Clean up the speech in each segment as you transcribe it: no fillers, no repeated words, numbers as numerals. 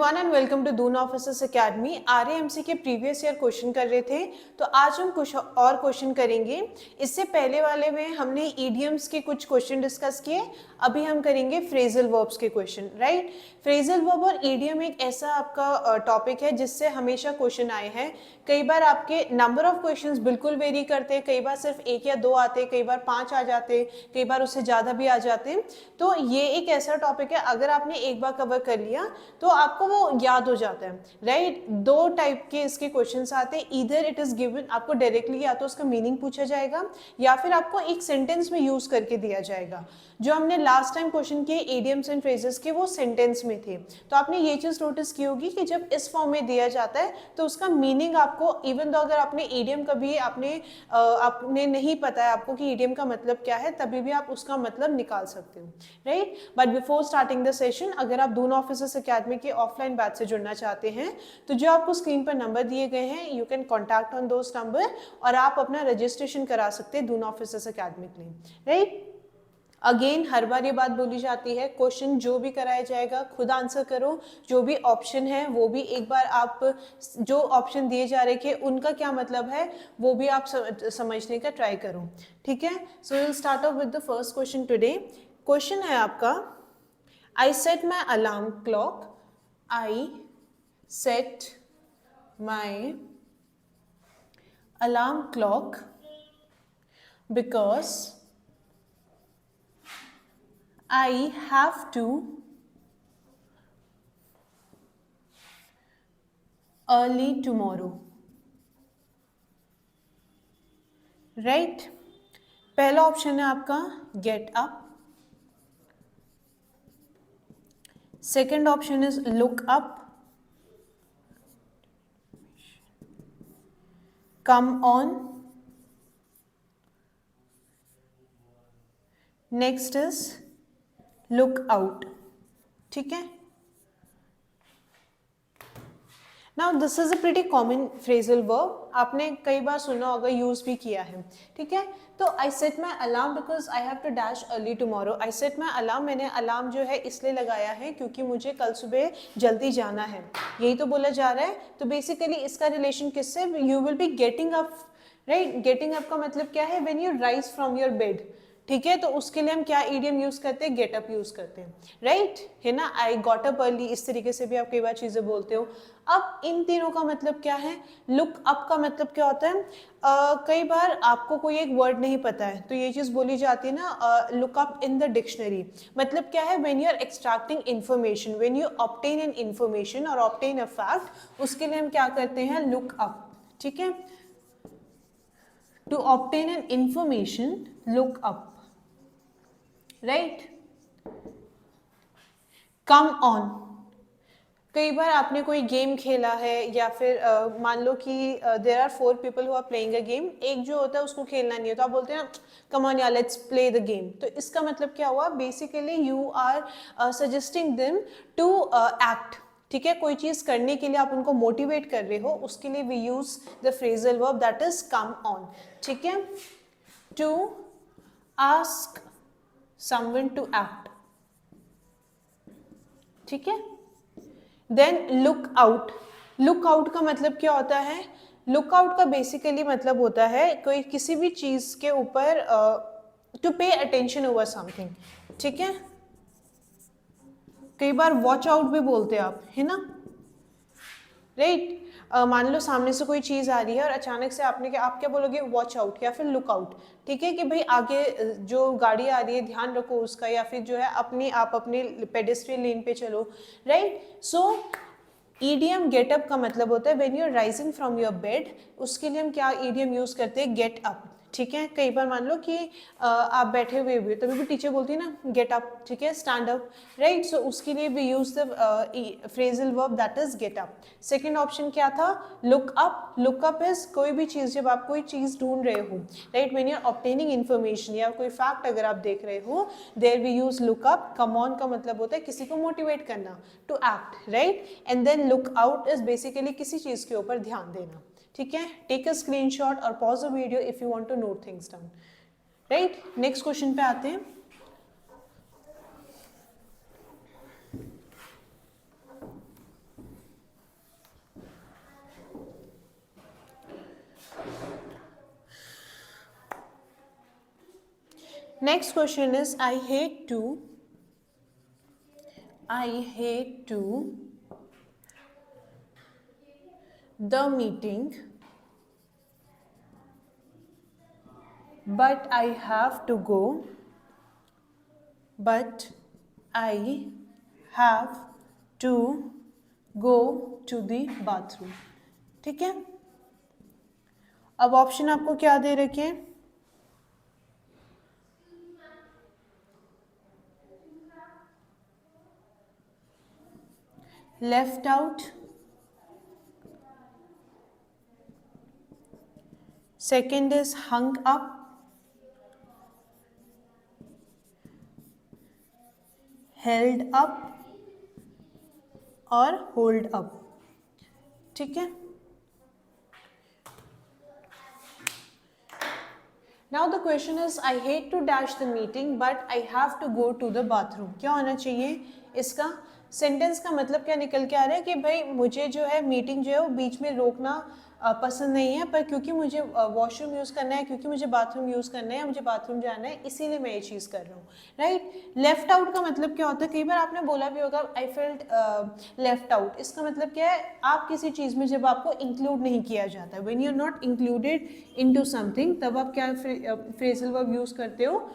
Everyone and welcome to Doon officers academy. RAMC के previous year question कर रहे थे, तो आज हम कुछ और क्वेश्चन करेंगे। इससे पहले वाले में हमने ईडियम्स के कुछ क्वेश्चन डिस्कस किए, अभी हम करेंगे फ्रेजल वर्ब्स के क्वेश्चन, राइट। फ्रेजल वर्ब और ईडियम एक ऐसा आपका टॉपिक है जिससे हमेशा क्वेश्चन आए हैं। कई बार आपके नंबर ऑफ क्वेश्चंस बिल्कुल वेरी करते हैं, कई बार सिर्फ 1 या 2 आते, कई बार 5 आ जाते, कई बार उससे ज़्यादा भी आ जाते। तो ये एक ऐसा टॉपिक है, अगर आपने एक बार कवर कर लिया तो आपको वो याद हो जाता है, राइट। 2 टाइप के इसके क्वेश्चंस आते हैं, ईदर इट इज गिवन, आपको डायरेक्टली या तो उसका मीनिंग पूछा जाएगा या फिर आपको एक सेंटेंस में यूज करके दिया जाएगा। जो हमने लास्ट टाइम क्वेश्चन किए ईडियम्स एंड फ्रेजेस के, वो सेंटेंस में थे। तो आपने ये चीज नोटिस की होगी कि जब इस फॉर्म में दिया जाता है तो उसका मीनिंग आपको, इवन दो अगर आपने ईडियम कभी आपने नहीं पता है आपको कि ईडियम का मतलब क्या है, तभी भी आप उसका मतलब निकाल सकते हो, right. But before starting the session, अगर आप दून ऑफिसर्स एकेडमी के ऑफलाइन बैच से जुड़ना चाहते हैं तो जो आपको स्क्रीन पर नंबर दिए गए हैं, you can contact on those number और आप अपना रजिस्ट्रेशन करा सकते हैं दून ऑफिसर्स एकेडमी के लिए, राइट। अगेन हर बार ये बात बोली जाती है, क्वेश्चन जो भी कराया जाएगा खुद आंसर करो, जो भी ऑप्शन है वो भी एक बार आप, जो ऑप्शन दिए जा रहे हैं उनका क्या मतलब है वो भी आप समझने का ट्राई करो, ठीक है। So will start off with the first question today. Question है आपका, I set my alarm clock, I set my alarm clock because I have to early tomorrow, right। पहला ऑप्शन है आपका get up, second option is look up, come on, next is look out, ठीक है। Now this is a pretty common phrasal verb, आपने कई बार सुना होगा, use भी किया है, ठीक है। तो I set my alarm because I have to dash early tomorrow. I set my alarm, मैंने अलार्म जो है इसलिए लगाया है क्योंकि मुझे कल सुबह जल्दी जाना है, यही तो बोला जा रहा है। तो बेसिकली इसका रिलेशन किससे, you will be getting up, right. Getting up का मतलब क्या है, when you rise from your bed, ठीक है। तो उसके लिए हम क्या ईडियम यूज करते हैं, गेट अप यूज करते हैं, राइट, है ना। आई गॉट अप अर्ली, इस तरीके से भी आप कई बार चीजें बोलते हो। अब इन तीनों का मतलब क्या है, लुक अप का मतलब क्या होता है, कई बार आपको कोई एक वर्ड नहीं पता है तो ये चीज बोली जाती है ना, look up in the dictionary. मतलब क्या है, when you are extracting information, when you obtain an information और ऑब्टेन अ फैक्ट, उसके लिए हम क्या करते हैं, लुक अप, ठीक है। To obtain an information, look up, right. Come on, कई बार आपने कोई गेम खेला है या फिर मान लो कि there are 4 people who are playing a game, एक जो होता है उसको खेलना नहीं होता, आप बोलते हैं कम ऑन यार लेट्स प्ले द गेम। तो इसका मतलब क्या हुआ, basically you are suggesting them to act, ठीक है। कोई चीज करने के लिए आप उनको मोटिवेट कर रहे हो, उसके लिए we use the phrasal verb that is come on, ठीक है। To ask someone to act, ठीक है। Then look out, look out का मतलब क्या होता है, लुक आउट का बेसिकली मतलब होता है कोई किसी भी चीज के ऊपर to pay attention over something, ठीक है। कई बार वॉच आउट भी बोलते हैं आप, है ना, राइट। मान लो सामने से कोई चीज आ रही है और अचानक से आप क्या बोलोगे, वॉच आउट या फिर लुक आउट, ठीक है। कि भाई आगे जो गाड़ी आ रही है ध्यान रखो उसका, या फिर जो है आप अपने पेडेस्ट्रियन लेन पे चलो, राइट। सो ईडियम गेटअप का मतलब होता है when you are rising from your bed, उसके लिए हम क्या ईडियम यूज करते हैं, गेट अप, ठीक है। कई बार मान लो कि आप बैठे हुए भी तभी भी टीचर बोलती है ना गेट अप, ठीक है, स्टैंड अप, राइट। सो उसके लिए we use the phrasal verb that is get up. Second option क्या था, look up. Look up is कोई भी चीज, जब आप कोई चीज ढूंढ रहे हो, right, when you are obtaining information या कोई फैक्ट अगर आप देख रहे हो, there we use look up. Come on का मतलब होता है किसी को मोटिवेट करना, to act, right. And then look out is basically किसी चीज के ऊपर ध्यान देना, ठीक है। टेक अ स्क्रीनशॉट और pause the video if you want to note things down, right. Next question पे आते हैं। Next question is I hate to the meeting, but I have to go. But I have to go to the bathroom. ठीक है, अब option आपको क्या दे रखे हैं? Left out, second is hung up, held up और hold up. ठीक है, now the question is I hate to dash the meeting but I have to go to the bathroom. क्या होना चाहिए इसका? सेंटेंस का मतलब क्या निकल के आ रहा है कि भाई मुझे जो है मीटिंग जो है वो बीच में रोकना पसंद नहीं है, पर क्योंकि मुझे वॉशरूम यूज़ करना है, क्योंकि मुझे बाथरूम यूज़ करना है, मुझे बाथरूम जाना है, इसीलिए मैं ये चीज़ कर रहा हूँ, राइट। लेफ्ट आउट का मतलब क्या होता है? कई बार आपने बोला भी होगा आई फेल्ट लेफ्ट आउट। इसका मतलब क्या है? आप किसी चीज़ में जब आपको इंक्लूड नहीं किया जाता, when you are not included into something, तब आप क्या फ्रेजल वर्ब यूज़ करते हो?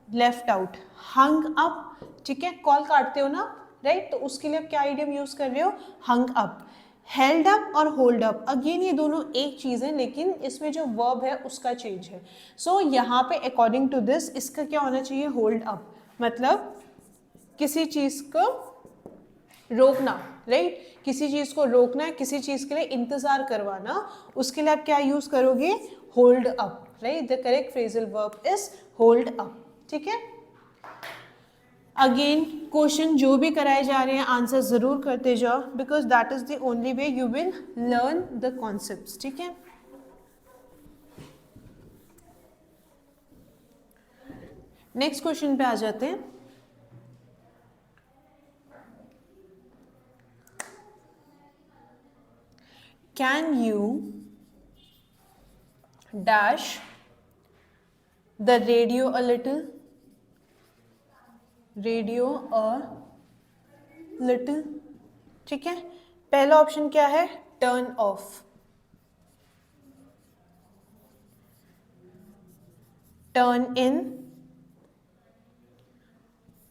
Left out. हंग अप, ठीक है, कॉल काटते हो ना, राइट, तो उसके लिए आप क्या आइडियम यूज़ कर रहे हो? Hung up. हेल्ड अप और होल्ड अप, अगेन ये दोनों एक चीज़ है, लेकिन इसमें जो वर्ब है उसका चेंज है। सो यहाँ पे अकॉर्डिंग टू दिस इसका क्या होना चाहिए? होल्ड अप, मतलब किसी चीज़ को रोकना, राइट, किसी चीज़ को रोकना है, किसी चीज़ के लिए इंतज़ार करवाना, उसके लिए आप क्या यूज़ करोगे? Hold up, right. The correct phrasal verb is hold up, ठीक है। अगेन क्वेश्चन जो भी कराए जा रहे हैं आंसर ज़रूर करते जाओ, because that is the only way you will learn the concepts, ठीक है। नेक्स्ट क्वेश्चन पे आ जाते हैं। Can you dash the radio a little? Radio a little, ठीक है। पहला ऑप्शन क्या है? Turn off, turn in,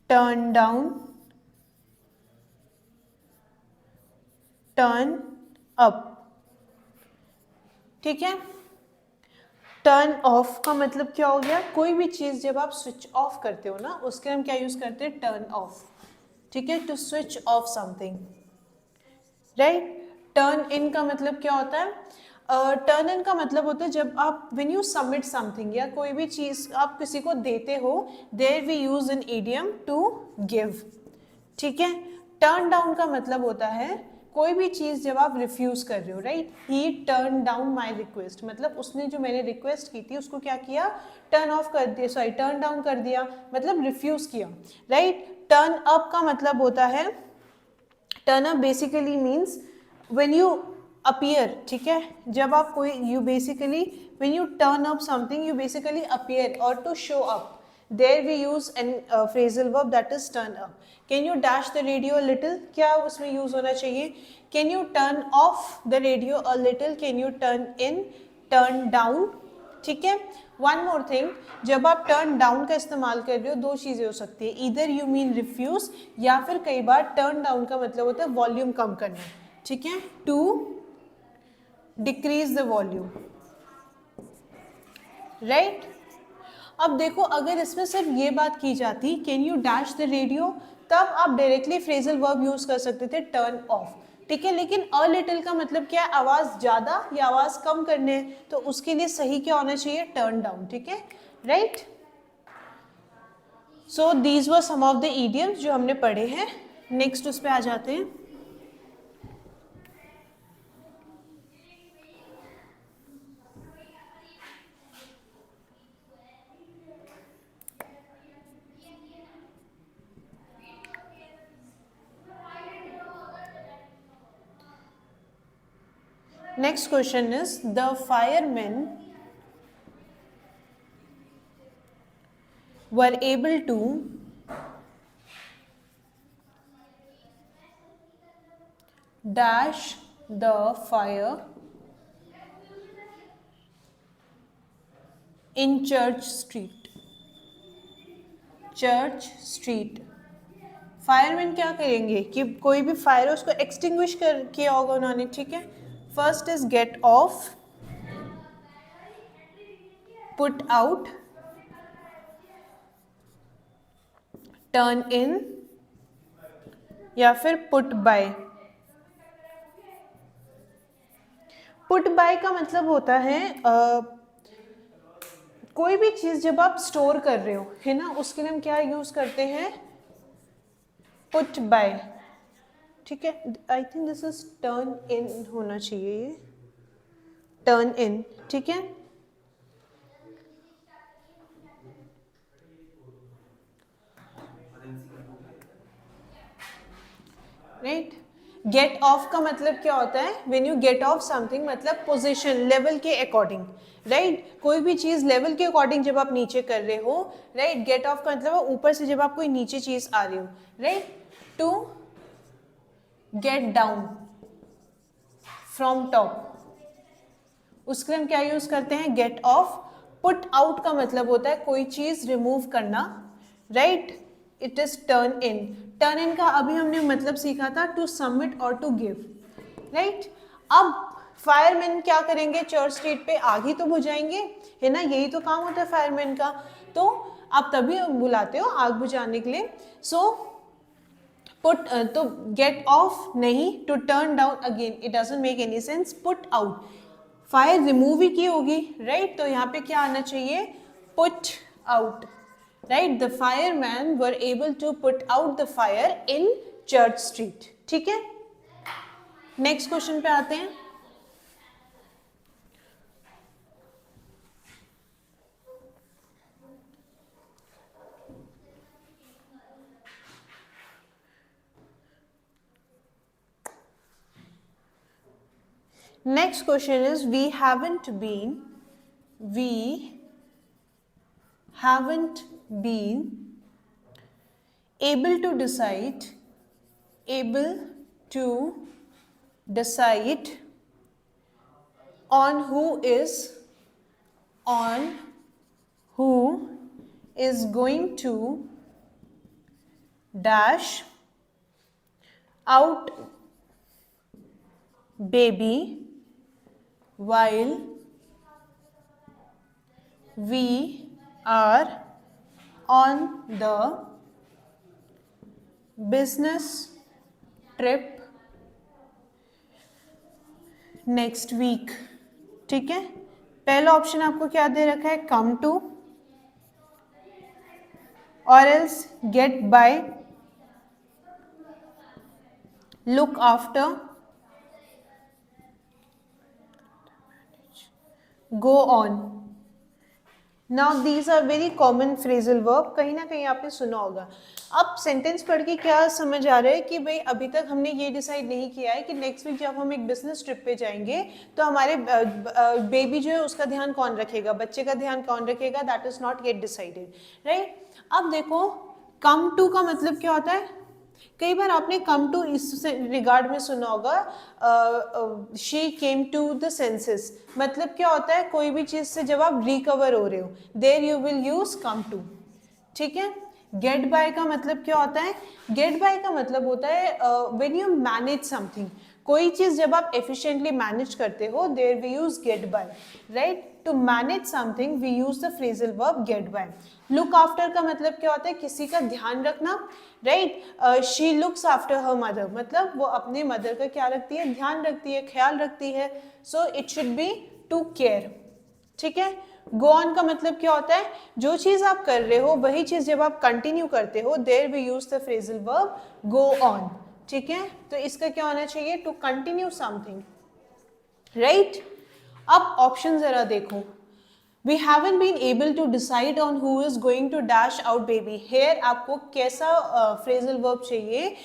turn down, turn up, ठीक है। टर्न ऑफ का मतलब क्या हो गया? कोई भी चीज़ जब आप स्विच ऑफ करते हो ना, उसके हम क्या यूज़ करते हैं? टर्न ऑफ, ठीक है, to switch off something, right. Turn in का मतलब क्या होता है? टर्न इन का मतलब होता है जब आप व्हेन यू सबमिट समथिंग, या कोई भी चीज़ आप किसी को देते हो, there we use in idiom to give, ठीक है। टर्न डाउन का मतलब होता है कोई भी चीज़ जब आप रिफ्यूज कर रहे हो, right. He turn down my request, मतलब उसने जो मैंने रिक्वेस्ट की थी उसको क्या किया? टर्न ऑफ कर दिया, सॉरी टर्न डाउन कर दिया, मतलब रिफ्यूज किया, राइट। टर्न अप का मतलब होता है, turn up basically means when you appear, ठीक है, जब आप कोई you basically when you turn up something you basically appear और to show up, there we use an phrasal verb that is turn up. Can you dash the radio a little? क्या उसमें use होना चाहिए? Can you turn off the radio a little? Can you turn in, turn down, ठीक है। One more thing, जब आप turn down का इस्तेमाल कर रहे हो, दो चीज़ें हो सकती है, इधर यू मीन रिफ्यूज, या फिर कई बार टर्न डाउन का मतलब होता है वॉल्यूम कम करना, ठीक है, to decrease the volume, right. अब देखो, अगर इसमें सिर्फ ये बात की जाती can you dash the radio, तब आप डायरेक्टली फ्रेजल वर्ब यूज कर सकते थे टर्न ऑफ, ठीक है। लेकिन अ लिटिल का मतलब क्या है? आवाज ज्यादा या आवाज कम करने, तो उसके लिए सही क्या होना चाहिए? टर्न डाउन, ठीक है, right. So these were some of the idioms जो हमने पढ़े हैं। नेक्स्ट उस पर आ जाते हैं। Next question is the firemen were able to dash the fire in Church Street. Church street. Fireman क्या करेंगे कि कोई भी फायर है उसको एक्सटिंग्विश कर किया होगा उन्होंने, ठीक है। First is get of, put out, turn in या फिर पुट बाय। पुट बाय का मतलब होता है कोई भी चीज जब आप स्टोर कर रहे हो, है ना, उसके लिए हम क्या यूज करते हैं, पुट बाय, ठीक है। I think this is turn in होना चाहिए, ये टर्न इन, ठीक है। राइट। गेट ऑफ का मतलब क्या होता है, when you get of something, मतलब पोजीशन, लेवल के अकॉर्डिंग, राइट। कोई भी चीज लेवल के अकॉर्डिंग जब आप नीचे कर रहे हो, राइट। गेट ऑफ का मतलब ऊपर से जब आप कोई नीचे चीज आ रही हो, right. To get down from top, उसके लिए हम क्या यूज करते हैं, गेट ऑफ। पुट आउट का मतलब होता है कोई चीज रिमूव करना, right. It is turn in. Turn in का अभी हमने मतलब सीखा था, टू सबमिट और टू गिव, राइट। अब फायरमैन क्या करेंगे, चर्च स्ट्रीट पे आग ही तो बुझाएंगे, है ना, यही तो काम होता है फायरमैन का। तो आप तभी बुलाते हो आग बुझाने के लिए। सो पुट, तो गेट ऑफ नहीं, to turn down again, it doesn't make any sense. Put out, fire remove ही की होगी, राइट। तो यहाँ पे क्या आना चाहिए, put out, right. The fireman were able to put out the fire in Church Street, ठीक है। नेक्स्ट क्वेश्चन पे आते हैं। Next question is, we haven't been able to decide on who is going to dash out baby while we are on the business trip next week, ठीक है। पहला option आपको क्या दे रखा है, कम टू, और else get by, look after, go on. Now these are very common phrasal verb, कहीं ना कहीं आपने सुना होगा। अब सेंटेंस पढ़ के क्या समझ आ रहा है कि भाई अभी तक हमने ये डिसाइड नहीं किया है कि नेक्स्ट वीक जब हम एक बिजनेस ट्रिप पे जाएंगे तो हमारे बेबी जो है उसका ध्यान कौन रखेगा, बच्चे का ध्यान कौन रखेगा, that is not yet decided, right. अब देखो, कम टू का मतलब क्या होता है, कई बार आपने कम टू इस रिगार्ड में सुना होगा, she came to the senses, मतलब क्या होता है, कोई भी चीज से जब आप रिकवर हो रहे हो, there you will use come to, ठीक है। गेट बाय का मतलब क्या होता है, गेट बाय का मतलब होता है व्हेन यू मैनेज समथिंग, कोई चीज जब आप एफिशिएंटली मैनेज करते हो, there we use get by, right. To manage something we use the phrasal verb get by. Look after का मतलब क्या होता है, किसी का ध्यान रखना, right. She looks after her mother, मतलब वो अपने मदर का क्या रखती है, ध्यान रखती है, ख्याल रखती है। So it should be to care, ठीक है। गो ऑन का मतलब क्या होता है, जो चीज आप कर रहे हो वही चीज जब आप कंटिन्यू करते हो, there we use the phrasal verb go on, ठीक है। तो इसका क्या होना चाहिए, टू कंटिन्यू समथिंग, राइट। अब ऑप्शन जरा देखो, we haven't been able to decide on who is going to dash out baby, here आपको कैसा phrasal verb चाहिए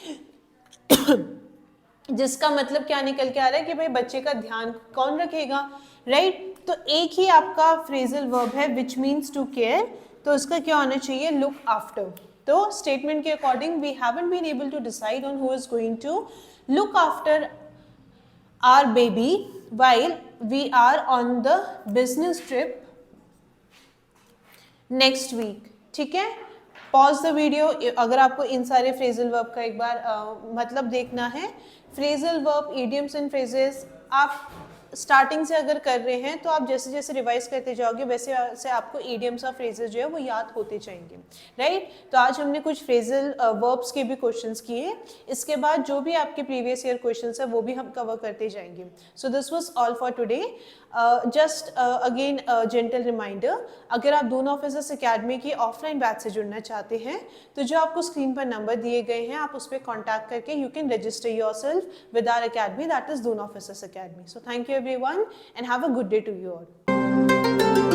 जिसका मतलब क्या निकल के आ रहा है कि भाई बच्चे का ध्यान कौन रखेगा, राइट। तो एक ही आपका phrasal verb है which means to care, तो इसका क्या होना चाहिए, लुक आफ्टर। तो स्टेटमेंट के according we haven't been able to decide on who is going to look after our baby while we are on the business trip next week। ठीक है, pause the video. अगर आपको इन सारे phrasal verb का एक बार मतलब देखना है, phrasal verb, idioms and phrases आप स्टार्टिंग से अगर कर रहे हैं तो आप जैसे जैसे रिवाइज करते जाओगे वैसे वैसे आपको इडियम्स और फ्रेजेस जो है वो याद होते जाएंगे, राइट। तो आज हमने कुछ फ्रेजल वर्ब्स के भी क्वेश्चंस किए, इसके बाद जो भी आपके प्रीवियस ईयर क्वेश्चंस है वो भी हम कवर करते जाएंगे। So this was all for today. Just again gentle reminder, अगर आप दोनों ऑफिसर्स अकेडमी की ऑफलाइन बैच से जुड़ना चाहते हैं तो जो आपको स्क्रीन पर नंबर दिए गए हैं आप उस पर कॉन्टैक्ट करके you can register yourself with our academy, that is Doon officers academy. So thank you everyone and have a good day to you all।